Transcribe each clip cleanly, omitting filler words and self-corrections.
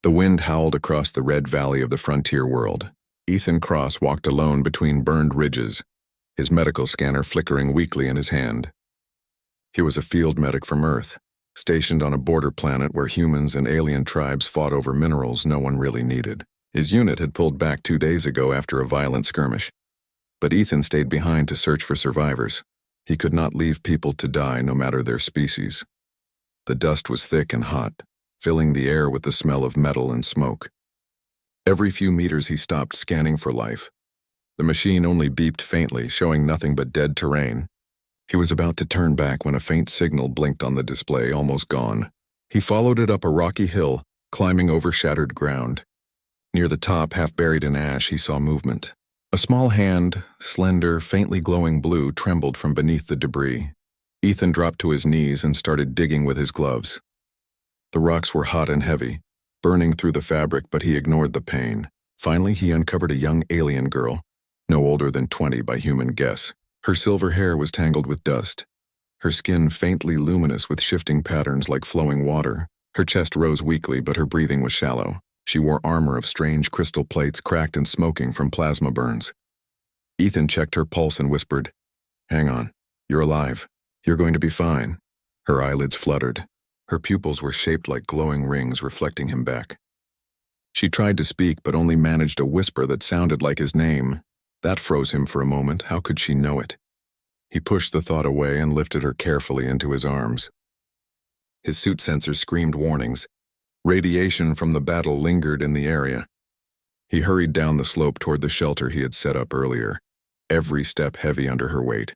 The wind howled across the red valley of the frontier world. Ethan Cross walked alone between burned ridges, his medical scanner flickering weakly in his hand. He was a field medic from Earth, stationed on a border planet where humans and alien tribes fought over minerals no one really needed. His unit had pulled back 2 days ago after a violent skirmish. But Ethan stayed behind to search for survivors. He could not leave people to die no matter their species. The dust was thick and hot, filling the air with the smell of metal and smoke. Every few meters he stopped, scanning for life. The machine only beeped faintly, showing nothing but dead terrain. He was about to turn back when a faint signal blinked on the display, almost gone. He followed it up a rocky hill, climbing over shattered ground. Near the top, half buried in ash, he saw movement. A small hand, slender, faintly glowing blue, trembled from beneath the debris. Ethan dropped to his knees and started digging with his gloves. The rocks were hot and heavy, burning through the fabric, but he ignored the pain. Finally, he uncovered a young alien girl, no older than 20 by human guess. Her silver hair was tangled with dust, her skin faintly luminous with shifting patterns like flowing water. Her chest rose weakly, but her breathing was shallow. She wore armor of strange crystal plates, cracked and smoking from plasma burns. Ethan checked her pulse and whispered, "Hang on, you're alive. You're going to be fine." Her eyelids fluttered. Her pupils were shaped like glowing rings, reflecting him back. She tried to speak, but only managed a whisper that sounded like his name. That froze him for a moment. How could she know it? He pushed the thought away and lifted her carefully into his arms. His suit sensors screamed warnings. Radiation from the battle lingered in the area. He hurried down the slope toward the shelter he had set up earlier, every step heavy under her weight.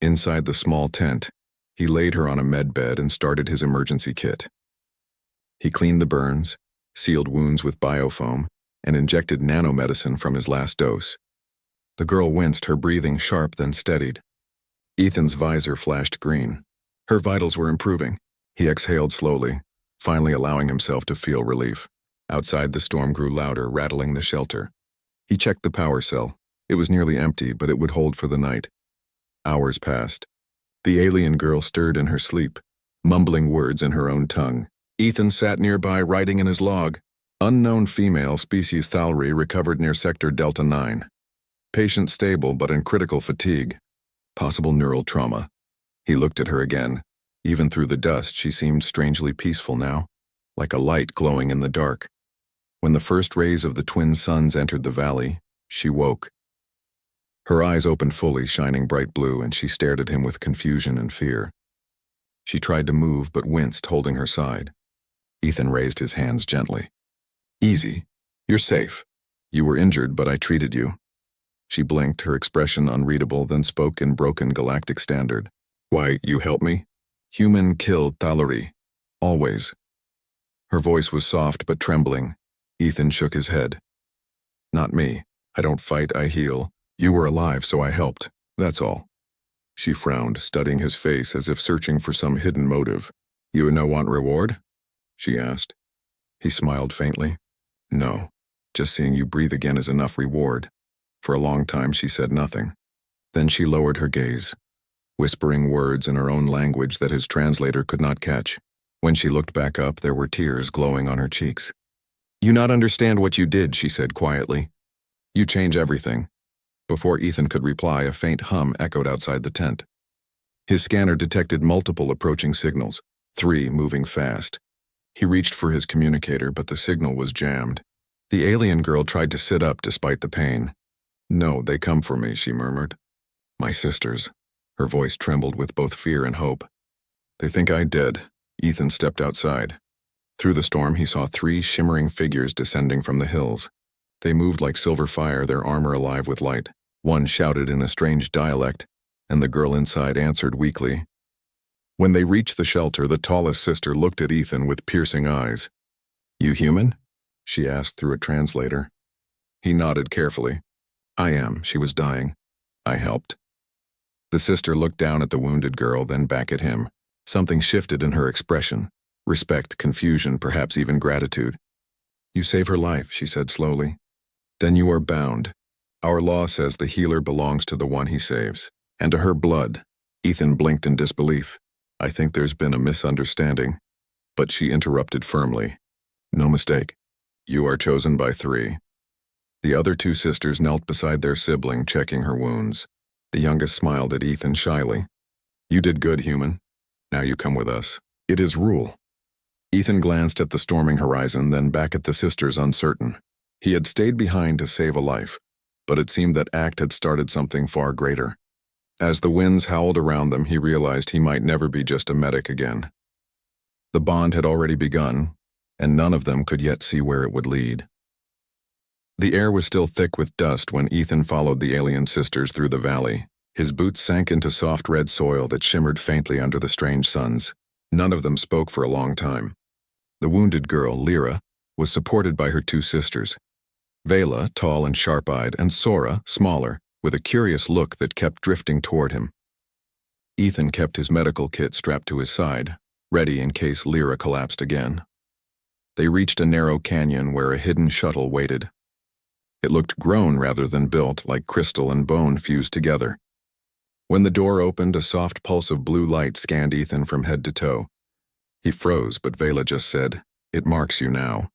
Inside the small tent, he laid her on a med bed and started his emergency kit. He cleaned the burns, sealed wounds with biofoam, and injected nanomedicine from his last dose. The girl winced, her breathing sharp then steadied. Ethan's visor flashed green. Her vitals were improving. He exhaled slowly, finally allowing himself to feel relief. Outside, the storm grew louder, rattling the shelter. He checked the power cell. It was nearly empty, but it would hold for the night. Hours passed. The alien girl stirred in her sleep, mumbling words in her own tongue. Ethan sat nearby, writing in his log. Unknown female, species Thalri, recovered near Sector Delta 9. Patient stable but in critical fatigue. Possible neural trauma. He looked at her again. Even through the dust, she seemed strangely peaceful now, like a light glowing in the dark. When the first rays of the twin suns entered the valley, she woke. Her eyes opened fully, shining bright blue, and she stared at him with confusion and fear. She tried to move but winced, holding her side. Ethan raised his hands gently. "Easy. You're safe. You were injured, but I treated you." She blinked, her expression unreadable, then spoke in broken galactic standard. "Why, you help me? Human killed Thalari. Always." Her voice was soft but trembling. Ethan shook his head. "Not me. I don't fight, I heal. You were alive, so I helped. That's all." She frowned, studying his face as if searching for some hidden motive. "You no want reward?" she asked. He smiled faintly. "No. Just seeing you breathe again is enough reward." For a long time she said nothing. Then she lowered her gaze, whispering words in her own language that his translator could not catch. When she looked back up, there were tears glowing on her cheeks. "You not understand what you did," she said quietly. "You change everything." Before Ethan could reply, a faint hum echoed outside the tent. His scanner detected multiple approaching signals, 3 moving fast. He reached for his communicator, but the signal was jammed. The alien girl tried to sit up despite the pain. "No, they come for me," she murmured. "My sisters." Her voice trembled with both fear and hope. "They think I dead." Ethan stepped outside. Through the storm, he saw 3 shimmering figures descending from the hills. They moved like silver fire, their armor alive with light. One shouted in a strange dialect, and the girl inside answered weakly. When they reached the shelter, the tallest sister looked at Ethan with piercing eyes. "You human?" she asked through a translator. He nodded carefully. "I am. She was dying. I helped." The sister looked down at the wounded girl, then back at him. Something shifted in her expression. Respect, confusion, perhaps even gratitude. "You save her life," she said slowly. "Then you are bound. Our law says the healer belongs to the one he saves, and to her blood." Ethan blinked in disbelief. "I think there's been a misunderstanding." But she interrupted firmly. "No mistake. You are chosen by 3. The other 2 sisters knelt beside their sibling, checking her wounds. The youngest smiled at Ethan shyly. You did good, human. Now you come with us. It is rule. Ethan glanced at the storming horizon, then back at the sisters, uncertain. He had stayed behind to save a life, but it seemed that Act had started something far greater. As the winds howled around them, he realized he might never be just a medic again. The bond had already begun, and none of them could yet see where it would lead. The air was still thick with dust when Ethan followed the alien sisters through the valley. His boots sank into soft red soil that shimmered faintly under the strange suns. None of them spoke for a long time. The wounded girl, Lyra, was supported by her 2 sisters. Vela, tall and sharp-eyed, and Sora, smaller, with a curious look that kept drifting toward him. Ethan kept his medical kit strapped to his side, ready in case Lyra collapsed again. They reached a narrow canyon where a hidden shuttle waited. It looked grown rather than built, like crystal and bone fused together. When the door opened, a soft pulse of blue light scanned Ethan from head to toe. He froze, but Vela just said, "It marks you now."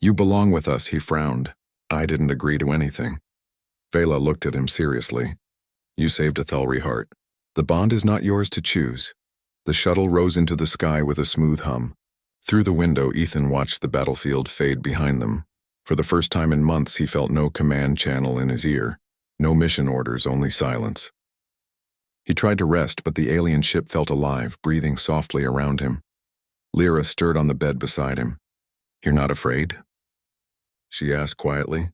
"You belong with us," he frowned. "I didn't agree to anything." Vela looked at him seriously. "You saved a Thalri heart. The bond is not yours to choose." The shuttle rose into the sky with a smooth hum. Through the window, Ethan watched the battlefield fade behind them. For the first time in months, he felt no command channel in his ear. No mission orders, only silence. He tried to rest, but the alien ship felt alive, breathing softly around him. Lyra stirred on the bed beside him. "You're not afraid?" she asked quietly.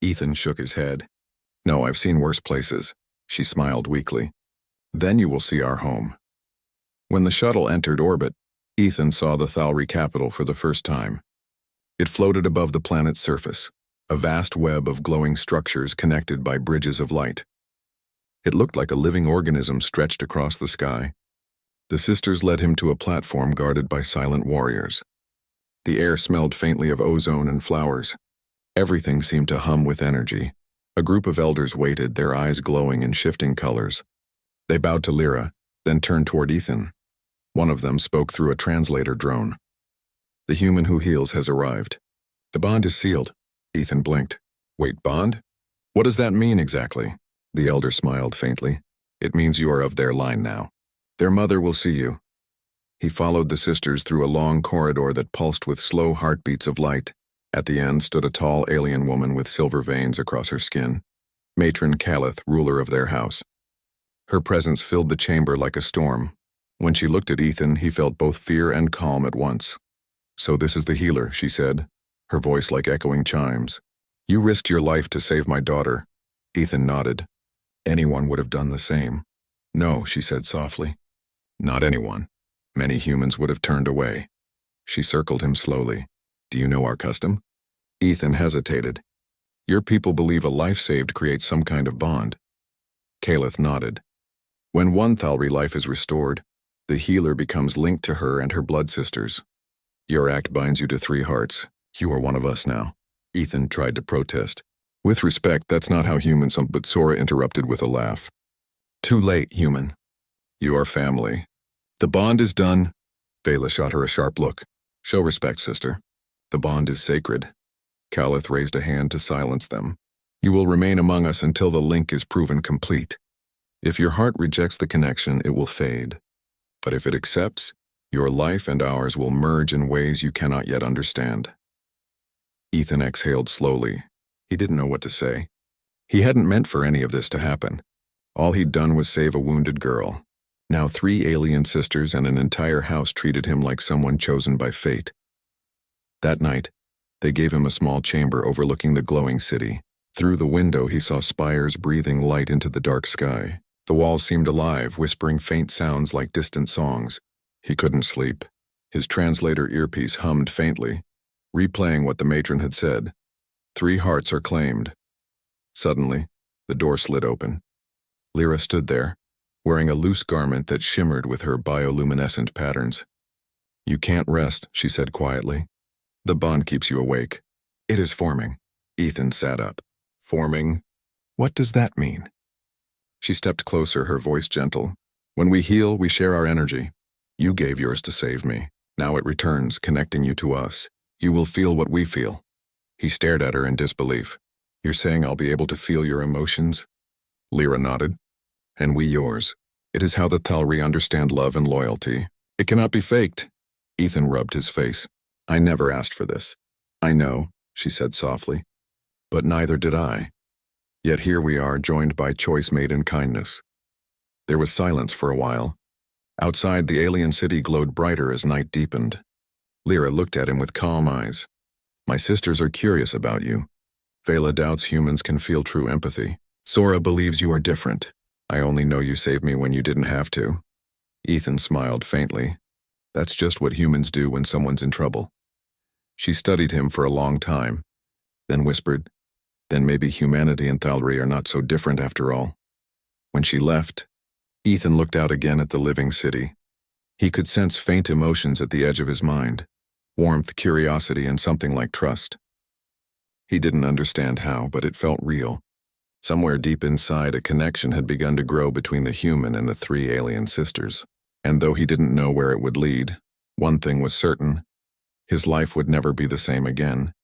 Ethan shook his head. "No, I've seen worse places." She smiled weakly. "Then you will see our home." When the shuttle entered orbit, Ethan saw the Thalri capital for the first time. It floated above the planet's surface, a vast web of glowing structures connected by bridges of light. It looked like a living organism stretched across the sky. The sisters led him to a platform guarded by silent warriors. The air smelled faintly of ozone and flowers. Everything seemed to hum with energy. A group of elders waited, their eyes glowing in shifting colors. They bowed to Lyra, then turned toward Ethan. One of them spoke through a translator drone. "The human who heals has arrived. The bond is sealed." Ethan blinked. "Wait, bond? What does that mean exactly?" The elder smiled faintly. "It means you are of their line now. Their mother will see you." He followed the sisters through a long corridor that pulsed with slow heartbeats of light. At the end stood a tall alien woman with silver veins across her skin, Matron Calith, ruler of their house. Her presence filled the chamber like a storm. When she looked at Ethan, he felt both fear and calm at once. "So this is the healer," she said, her voice like echoing chimes. "You risked your life to save my daughter." Ethan nodded. "Anyone would have done the same." "No," she said softly. "Not anyone. Many humans would have turned away." She circled him slowly. "Do you know our custom?" Ethan hesitated. "Your people believe a life saved creates some kind of bond." Calith nodded. "When one Thalri life is restored, the healer becomes linked to her and her blood sisters. Your act binds you to 3 hearts. You are one of us now." Ethan tried to protest. "With respect, that's not how humans," but Sora interrupted with a laugh. "Too late, human. You are family. The bond is done." Vela shot her a sharp look. "Show respect, sister. The bond is sacred." Calith raised a hand to silence them. "You will remain among us until the link is proven complete. If your heart rejects the connection, it will fade. But if it accepts, your life and ours will merge in ways you cannot yet understand." Ethan exhaled slowly. He didn't know what to say. He hadn't meant for any of this to happen. All he'd done was save a wounded girl. Now 3 alien sisters and an entire house treated him like someone chosen by fate. That night, they gave him a small chamber overlooking the glowing city. Through the window, he saw spires breathing light into the dark sky. The walls seemed alive, whispering faint sounds like distant songs. He couldn't sleep. His translator earpiece hummed faintly, replaying what the matron had said. 3 hearts are claimed. Suddenly, the door slid open. Lyra stood there, wearing a loose garment that shimmered with her bioluminescent patterns. "You can't rest," she said quietly. "The bond keeps you awake." "It is forming." Ethan sat up. "Forming? What does that mean?" She stepped closer, her voice gentle. "When we heal, we share our energy. You gave yours to save me. Now it returns, connecting you to us. You will feel what we feel." He stared at her in disbelief. You're saying I'll be able to feel your emotions? Lyra nodded. And we yours. It is how the Thalri understand love and loyalty. It cannot be faked. Ethan rubbed his face. I never asked for this. I know, she said softly. But neither did I. Yet here we are, joined by choice made in kindness. There was silence for a while. Outside, the alien city glowed brighter as night deepened. Lyra looked at him with calm eyes. My sisters are curious about you. Vela doubts humans can feel true empathy. Sora believes you are different. I only know you saved me when you didn't have to. Ethan smiled faintly. That's just what humans do when someone's in trouble. She studied him for a long time, then whispered, then maybe humanity and Thalri are not so different after all. When she left, Ethan looked out again at the living city. He could sense faint emotions at the edge of his mind, warmth, curiosity, and something like trust. He didn't understand how, but it felt real. Somewhere deep inside, a connection had begun to grow between the human and the three alien sisters. And though he didn't know where it would lead, one thing was certain: his life would never be the same again.